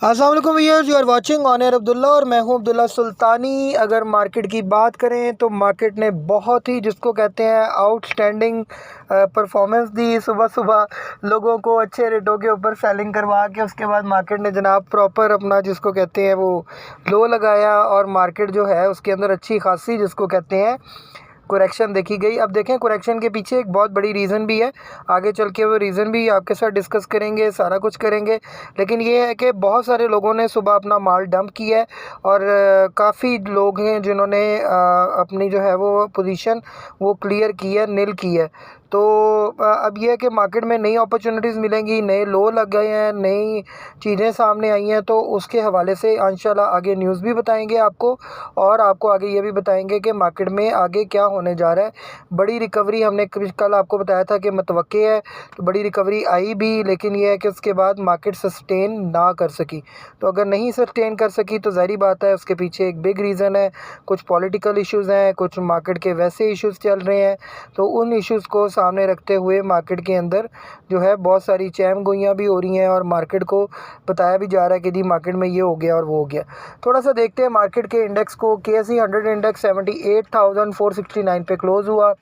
अस्सलाम वालेकुम viewers, you are watching on air Abdullah और मैं हूं अब्दुल्ला सुल्तानी। अगर मार्केट की बात करें तो मार्केट ने बहुत ही जिसको कहते हैं आउटस्टैंडिंग परफॉर्मेंस दी। सुबह सुबह लोगों को अच्छे रेटों के ऊपर सेलिंग करवा के उसके बाद मार्केट ने जनाब प्रॉपर अपना जिसको कहते हैं वो लो लगाया और मार्केट जो है उसके अंदर अच्छी खासी जिसको कहते हैं करेक्शन देखी गई। अब देखें करेक्शन के पीछे एक बहुत बड़ी रीज़न भी है, आगे चल के वो रीज़न भी आपके साथ डिस्कस करेंगे, सारा कुछ करेंगे। लेकिन ये है कि बहुत सारे लोगों ने सुबह अपना माल डंप किया है और काफ़ी लोग हैं जिन्होंने अपनी जो है वो पोजीशन वो क्लियर की है, नील की है। तो अब ये है कि मार्केट में नई अपॉर्चुनिटीज़ मिलेंगी, नए लो लग गए हैं, नई चीज़ें सामने आई हैं, तो उसके हवाले से इंशाल्लाह आगे न्यूज़ भी बताएंगे आपको और आपको आगे ये भी बताएंगे कि मार्केट में आगे क्या होने जा रहा है। बड़ी रिकवरी हमने कल आपको बताया था कि मतवक्के है, तो बड़ी रिकवरी आई भी, लेकिन ये है कि उसके बाद मार्केट सस्टेन ना कर सकी। तो अगर नहीं सस्टेन कर सकी तो ज़ाहिर बात है उसके पीछे एक बिग रीज़न है, कुछ पॉलिटिकल इश्यूज़ हैं, कुछ मार्केट के वैसे इश्यूज़ चल रहे हैं। तो उन इश्यूज़ को सामने रखते हुए मार्केट के अंदर जो है बहुत सारी चहम गोइयाँ भी हो रही हैं और मार्केट को बताया भी जा रहा है कि जी मार्केट में ये हो गया और वो हो गया। थोड़ा सा देखते हैं मार्केट के इंडेक्स को। KSE 100 इंडेक्स 78,469 पे क्लोज़ हुआ,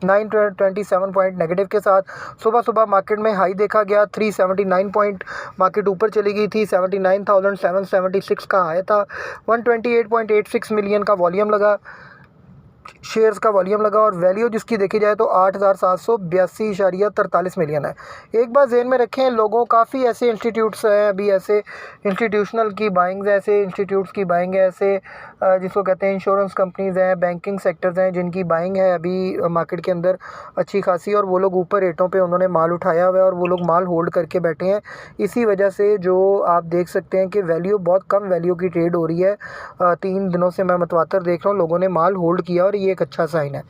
927 पॉइंट नेगेटिव के साथ। सुबह सुबह मार्केट में हाई देखा गया 379 पॉइंट, मार्केट ऊपर चली गई थी। 79,776 का हाई था। 128.86 मिलियन का वॉल्यूम लगा, शेयर्स का वॉल्यूम लगा और वैल्यू जिसकी देखी जाए तो 8,782.43 मिलियन है। एक बात ज़हन में रखें, लोगों काफ़ी ऐसे इंस्टीट्यूट्स हैं, अभी ऐसे इंस्टीट्यूशनल की बाइंग्स हैं, ऐसे इंस्टीट्यूट्स की बाइंग है, ऐसे जिसको कहते हैं इंश्योरेंस कंपनीज़ हैं, बैंकिंग सेक्टर्स हैं जिनकी बाइंग है अभी मार्केट के अंदर अच्छी खासी, और वो लोग ऊपर रेटों पे उन्होंने माल उठाया हुआ है और वो लोग माल होल्ड करके बैठे हैं। इसी वजह से जो आप देख सकते हैं कि वैल्यू बहुत कम वैल्यू की ट्रेड हो रही है। 3 दिनों से मैं मतवातर देख रहा हूँ, लोगों ने माल होल्ड किया और ये एक अच्छा साइन है।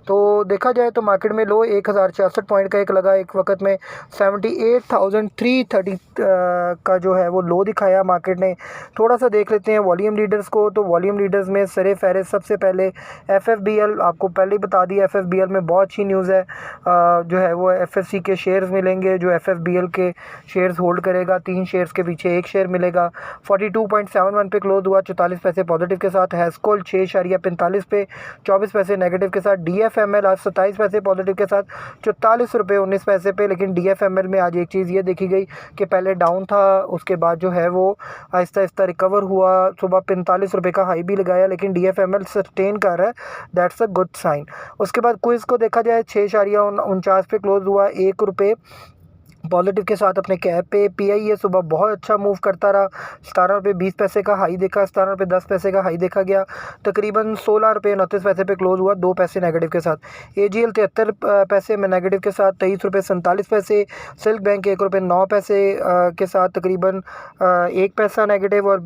तो देखा जाए तो मार्केट में लो 1066 पॉइंट का एक लगा, एक वक्त में 78,330 का जो है वो लो दिखाया मार्केट ने। थोड़ा सा देख लेते हैं वॉल्यूम लीडर्स को। तो वॉल्यूम लीडर्स में सरे फहरिस्त सबसे पहले FFBL, आपको पहले ही बता दिया FFBL में बहुत अच्छी न्यूज़ है। जो है वो FFC के शेयर्स मिलेंगे, जो FFBL के शेयर्स होल्ड करेगा 3 शेयर्स के पीछे 1 शेयर मिलेगा। 42.71 पे क्लोज हुआ, 44 पैसे पॉजिटिव के साथ। हैस्कोल 6.45 पे 24 पैसे नेगेटिव के साथ। DFML आज 27 पैसे पॉजिटिव के साथ 44 रुपये 19 पैसे पे। लेकिन DFML में आज एक चीज़ ये देखी गई कि पहले डाउन था, उसके बाद जो है वो आहिस्ता आहिस्ता रिकवर हुआ। सुबह 45 रुपये का हाई भी लगाया, लेकिन DFML सस्टेन कर रहा है, दैट्स अ गुड साइन। उसके बाद क्विज़ को देखा जाए 6.49 पे क्लोज हुआ, 1 रुपये पॉजिटिव के साथ अपने कैप पे। PI सुबह बहुत अच्छा मूव करता रहा, 17 रुपये 20 पैसे का हाई देखा, 17 रुपये 10 पैसे का हाई देखा गया, तकरीबन 16 रुपये 29 पैसे पे क्लोज हुआ, 2 पैसे नेगेटिव के साथ। AGL 73 पैसे में नेगेटिव के साथ, 23 रुपये 47 पैसे। सिल्क बैंक 1 रुपये 9 पैसे के साथ तकरीबन 1 पैसा नेगेटिव। और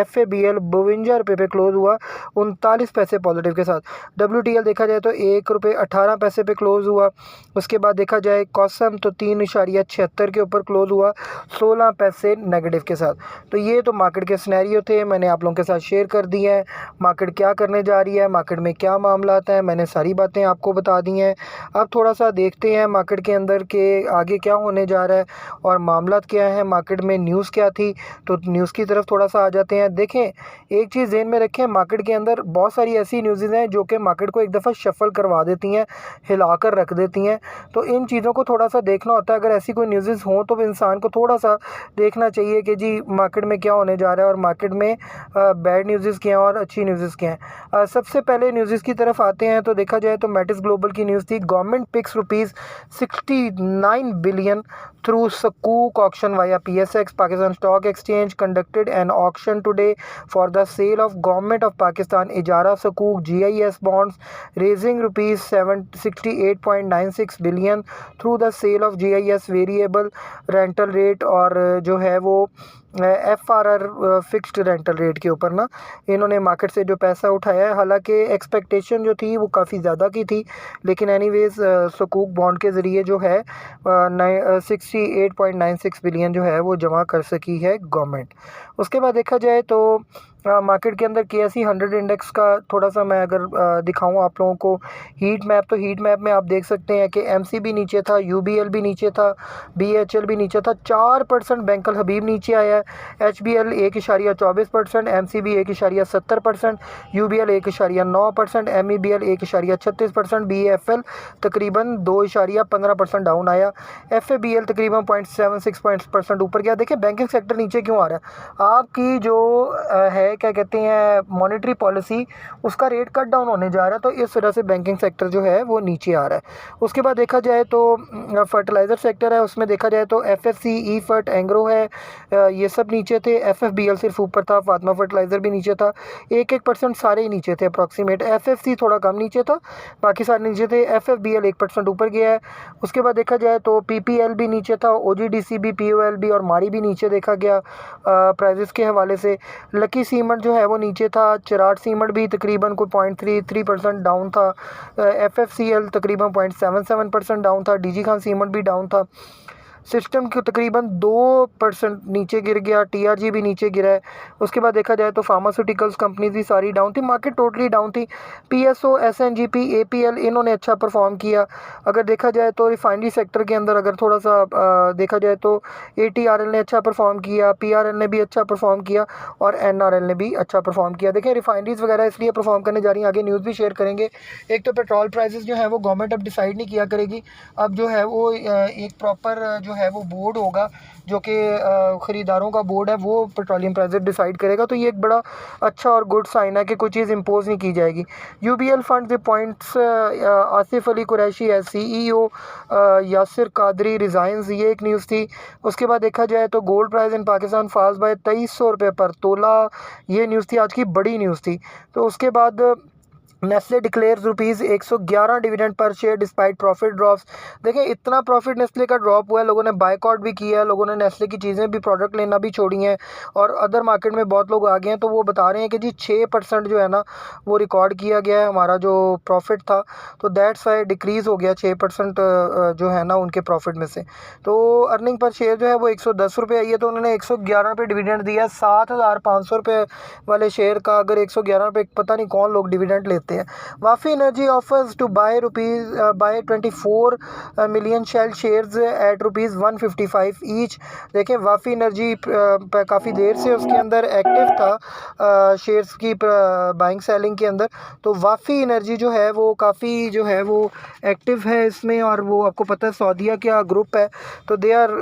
FABL 52 रुपये पे क्लोज हुआ, 39 पैसे पॉजिटिव के साथ। WTL देखा जाए तो 1 रुपये 18 पैसे पे क्लोज हुआ। उसके बाद देखा जाए कॉसम तो 3.76 के ऊपर क्लोज हुआ, 16 पैसे नेगेटिव के साथ। तो ये तो मार्केट के सिनेरियो थे, मैंने आप लोगों के साथ शेयर कर दिए हैं। मार्केट क्या करने जा रही है, मार्केट में क्या मामला है, मैंने सारी बातें आपको बता दी हैं। अब थोड़ा सा देखते हैं मार्केट के अंदर के आगे क्या होने जा रहा है और मामला क्या है, मार्केट में न्यूज़ क्या थी। तो न्यूज़ की तरफ थोड़ा सा आ जाते हैं। देखें, एक चीज़ ज़हन में रखें, मार्केट के अंदर बहुत सारी ऐसी न्यूज़ हैं जो कि मार्केट को एक दफ़ा शफल करवा देती हैं, हिला कर रख देती हैं। तो इन चीज़ों को थोड़ा सा देखना होता है। अगर ऐसी कोई न्यूज़ हों तो इंसान को थोड़ा सा देखना चाहिए कि जी मार्केट में क्या होने जा रहा है और मार्केट में बैड न्यूज़ क्या हैं और अच्छी न्यूज़ क्या हैं। सबसे पहले न्यूज़ की तरफ आते हैं तो देखा जाए तो मैटिस ग्लोबल की न्यूज़ थी, गवर्नमेंट पिक्स ₹69 बिलियन थ्रू सकूक auction via PSX। Pakistan stock exchange conducted an auction today for the sale of government of Pakistan इजारा सकूक GIS bonds, raising ₹68.96 billion through the sale of GIS variable rental rate और जो है वो FRR fixed rental rate के ऊपर ना इन्होंने मार्केट से जो पैसा उठाया है। हालांकि एक्सपेक्टेशन जो थी वो काफ़ी ज़्यादा की थी, लेकिन एनीवेज सकूक बॉन्ड के ज़रिए जो है 68.96 बिलियन जो है वो जमा कर सकी है गवर्नमेंट। उसके बाद देखा जाए तो मार्केट के अंदर KSE 100 इंडेक्स का थोड़ा सा मैं अगर दिखाऊं आप लोगों को हीट मैप, तो हीट मैप में आप देख सकते हैं कि MC भी नीचे था, UBL भी नीचे था, BHL भी नीचे था, 4% बैंक अल हबीब नीचे आया है, HBL 1.24%, MCB 1.70%, UBL 1.9%, MEBL 1.36%, BFL तकरीबन 2.15% डाउन आया, FABL तकरीबन 0.76% ऊपर गया। देखिए बैंकिंग सेक्टर नीचे क्यों आ रहा है, आपकी जो है क्या कहते हैं मॉनेटरी पॉलिसी, उसका रेट कट डाउन होने जा रहा है, तो इस वजह से बैंकिंग सेक्टर जो है वो नीचे आ रहा है। उसके बाद देखा जाए तो फर्टिलाइज़र सेक्टर है, उसमें देखा जाए तो FFC, EFERT, एंग्रो है, ये सब नीचे थे। FFBL सिर्फ ऊपर था, फातिमा फर्टिलाइज़र भी नीचे था, 1% सारे ही नीचे थे अप्रॉक्सीमेट। FFC थोड़ा कम नीचे था, बाकी सारे नीचे थे। FFBL 1% ऊपर गया है। उसके बाद देखा जाए तो PPL भी नीचे था, OGDC भी, POL भी और मारी भी नीचे देखा गया प्राइजेस के हवाले से। लकी सीमेंट जो है वो नीचे था, चिराट सीमेंट भी तकरीबन कोई 0.33% डाउन था, FFCL तकरीबन 0.77% डाउन था, DG खान सीमेंट भी डाउन था। सिस्टम के तकरीबन 2% नीचे गिर गया, TRG भी नीचे गिरा है। उसके बाद देखा जाए तो फार्मास्यूटिकल्स कंपनीज भी सारी डाउन थी, मार्केट टोटली डाउन थी। PSO, SNGP, APL इन्होंने अच्छा परफॉर्म किया। अगर देखा जाए तो रिफाइनरी सेक्टर के अंदर अगर थोड़ा सा देखा जाए तो ATRL ने अच्छा परफॉर्म किया, PRL ने भी अच्छा परफॉर्म किया और NRL ने भी अच्छा परफॉर्म किया। देखिए रिफाइनरीज वगैरह इसलिए परफॉर्म करने जा रही हैं, आगे न्यूज़ भी शेयर करेंगे। एक तो पेट्रोल प्राइसेस जो है वो गवर्नमेंट अब डिसाइड नहीं किया करेगी, अब जो है वो एक प्रॉपर जो है वो बोर्ड होगा जो कि ख़रीदारों का बोर्ड है, वो पेट्रोलियम प्राइसेस डिसाइड करेगा। तो ये एक बड़ा अच्छा और गुड साइन है कि कोई चीज़ इम्पोज नहीं की जाएगी। UBL फंड के पॉइंट्स, आसिफ अली कुरैशी है CEO, यासिर कादरी रिज़ाइंस, ये एक न्यूज़ थी। उसके बाद देखा जाए तो gold price in Pakistan falls by 2300 रुपये पर तोला, ये न्यूज़ थी, आज की बड़ी न्यूज़ थी। तो उसके बाद Nestle declares ₹111 dividend per share despite profit drops. देखिए इतना प्रॉफिट नेस्ले का ड्रॉप हुआ है, लोगों ने बाइकआउट भी किया है, लोगों ने नेस्ले की चीज़ें भी, प्रोडक्ट लेना भी छोड़ी हैं और अदर मार्केट में बहुत लोग आ गए हैं। तो वो बता रहे हैं कि जी 6% जो है ना वो रिकॉर्ड किया गया है हमारा जो प्रॉफिट था, तो दैट्स वाई डिक्रीज़ हो गया 6% जो है ना उनके प्रॉफिट में से। तो अर्निंग पर शेयर जो है वो 110 रुपये आई है, तो उन्होंने 111 रुपये डिविडेंड दिया। 7,500 रुपये वाले शेयर का अगर 111 रुपये, पता नहीं कौन लोग डिविडेंड लेते हैं। Wafi energy offers to buy 24 million Shell shares at ₹155 each. देखिए वाफी एनर्जी काफ़ी देर से उसके अंदर एक्टिव था शेयर्स की बाइंग सेलिंग के अंदर, तो वाफी एनर्जी जो है वो काफ़ी जो है वो एक्टिव है इसमें, और वो आपको पता है सऊदीया का ग्रुप है, तो they are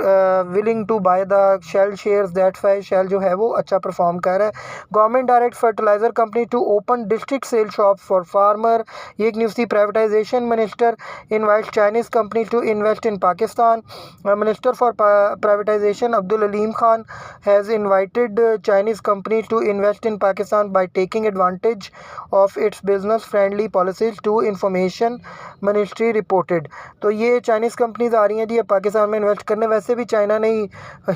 willing to buy the Shell shares, that's why Shell जो है वो अच्छा परफॉर्म कर रहा है। Government direct fertiliser company to open district sale shop for farmer, ये एक न्यूज़ थी। Privatisation minister invite Chinese company to invest in Pakistan. Minister for privatisation Abdul Aleem Khan has invited Chinese company to invest in Pakistan by taking advantage of its business friendly policies to information ministry reported. तो ये Chinese companies आ रही हैं जी अब पाकिस्तान में invest करने, वैसे भी China ने ही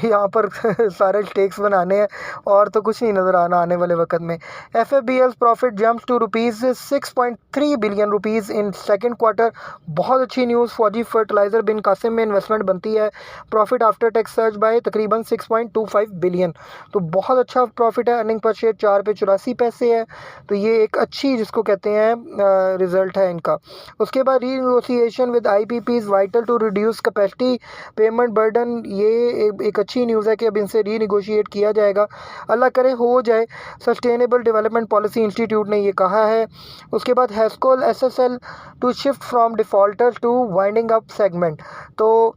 यहाँ पर सारे स्टेक्स बनाने हैं और तो कुछ नहीं नज़र आना आने वाले वक्त में। FFBL profit jumps to ₹6.3 billion in second quarter, बहुत अच्छी न्यूज़। फौजी फर्टिलाइज़र बिन कासिम में इन्वेस्टमेंट बनती है। Profit after tax surge by तकरीबन 6.25 बिलियन, तो बहुत अच्छा प्रॉफिट है। अर्निंग पर शेयर ₹4.84 है, तो ये एक अच्छी जिसको कहते हैं रिजल्ट है इनका। उसके बाद renegotiation with IPP is vital to reduce capacity payment burden, ये एक अच्छी न्यूज़ है कि अब इनसे रीनेगोशिएट किया जाएगा, अल्लाह करे हो जाए। सस्टेनेबल डेवलपमेंट पॉलिसी इंस्टीट्यूट ने ये कहा है। उसके बाद Hascol SSL to shift from defaulter to winding up segment, तो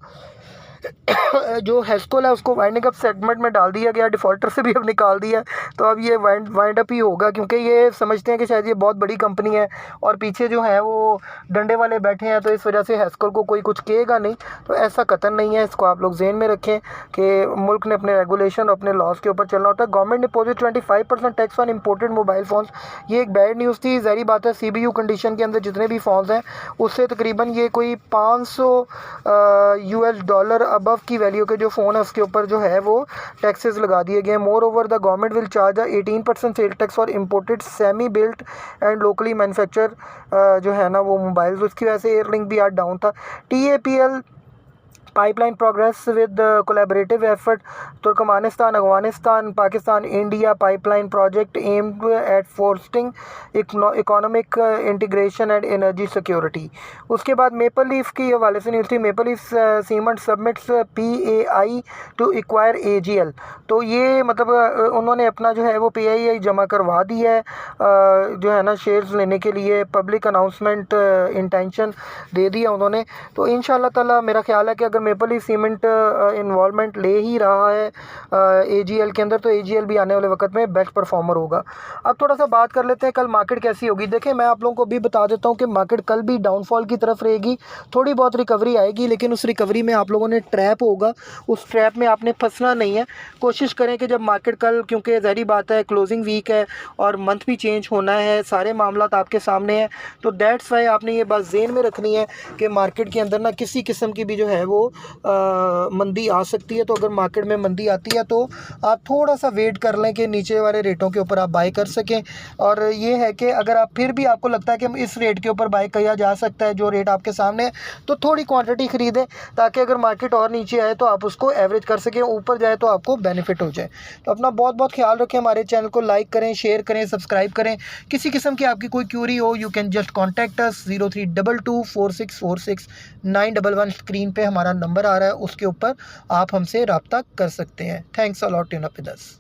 जो हैस्कोल है उसको वाइंडिंग अप सेगमेंट में डाल दिया गया, डिफ़ॉल्टर से भी अब निकाल दिया, तो अब ये वाइंड अप ही होगा, क्योंकि ये समझते हैं कि शायद ये बहुत बड़ी कंपनी है और पीछे जो है वो डंडे वाले बैठे हैं, तो इस वजह से हैस्कोल को कोई कुछ कहेगा नहीं। तो ऐसा कतन नहीं है, इसको आप लोग ज़हन में रखें कि मुल्क ने अपने रेगुलेशन और अपने लॉज के ऊपर चलना होता है। गवर्नमेंट ने impose 25% tax on imported mobile phones, ये एक बैड न्यूज़ थी। ज़ाहिर बात है CBU कंडीशन के अंदर जितने भी फ़ोन्स हैं उससे तकरीबन ये कोई $500 अबव की वैल्यू के जो फ़ोन है उसके ऊपर जो है वो टैक्सेस लगा दिए गए। More over the government will charge 18% sale tax for imported semi built and locally manufacture जो है ना वो मोबाइल्स, उसकी वजह से एयरलिंक भी आज डाउन था। TAPL pipeline progress with the collaborative effort Turkmenistan, Afghanistan, Pakistan, India pipeline project aimed at fostering economic integration and energy security। उसके बाद मेपल लीफ के हवाले से न्यूज़ थी, Maple Leaf Cement submits PAI to acquire AGL। तो ये मतलब उन्होंने अपना जो है वो PAI जमा करवा दी है, जो है ना शेयर्स लेने के लिए पब्लिक अनाउंसमेंट इंटेंशन दे दिया उन्होंने। तो इंशाल्लाह ताला मेरा ख्याल है कि अगर मेपल लीफ सीमेंट इन्वॉल्वमेंट ले ही रहा है AGL के अंदर, तो AGL भी आने वाले वक्त में बेस्ट परफॉर्मर होगा। अब थोड़ा सा बात कर लेते हैं कल मार्केट कैसी होगी। देखिए मैं आप लोगों को भी बता देता हूँ कि मार्केट कल भी डाउनफॉल की तरफ रहेगी, थोड़ी बहुत रिकवरी आएगी, लेकिन उस रिकवरी में आप लोगों ने ट्रैप होगा, उस ट्रैप में आपने फंसना नहीं है। कोशिश करें कि जब मार्केट कल, क्योंकि ज़ाहिर बात है क्लोजिंग वीक है और मंथ भी चेंज होना है, सारे मामलात आपके सामने हैं, तो दैट्स वाई आपने ये बात ज़हन में रखनी है कि मार्केट के अंदर ना किसी किस्म की भी जो है वो मंदी आ सकती है। तो अगर मार्केट में मंदी आती है तो आप थोड़ा सा वेट कर लें कि नीचे वाले रेटों के ऊपर आप बाई कर सकें। और ये है कि अगर आप फिर भी आपको लगता है कि इस रेट के ऊपर बाई किया जा सकता है, जो रेट आपके सामने है, तो थोड़ी क्वांटिटी ख़रीदें, ताकि अगर मार्केट और नीचे आए तो आप उसको एवरेज कर सकें, ऊपर जाए तो आपको बेनिफिट हो जाए। तो अपना बहुत बहुत ख्याल रखें, हमारे चैनल को लाइक करें, शेयर करें, सब्सक्राइब करें। किसी किस्म की आपकी कोई क्यूरी हो, you can just contact us 03224646 911। Screen पे हमारा नंबर आ रहा है, उसके ऊपर आप हमसे रब्ता कर सकते हैं। Thanks a lot, tune up with us.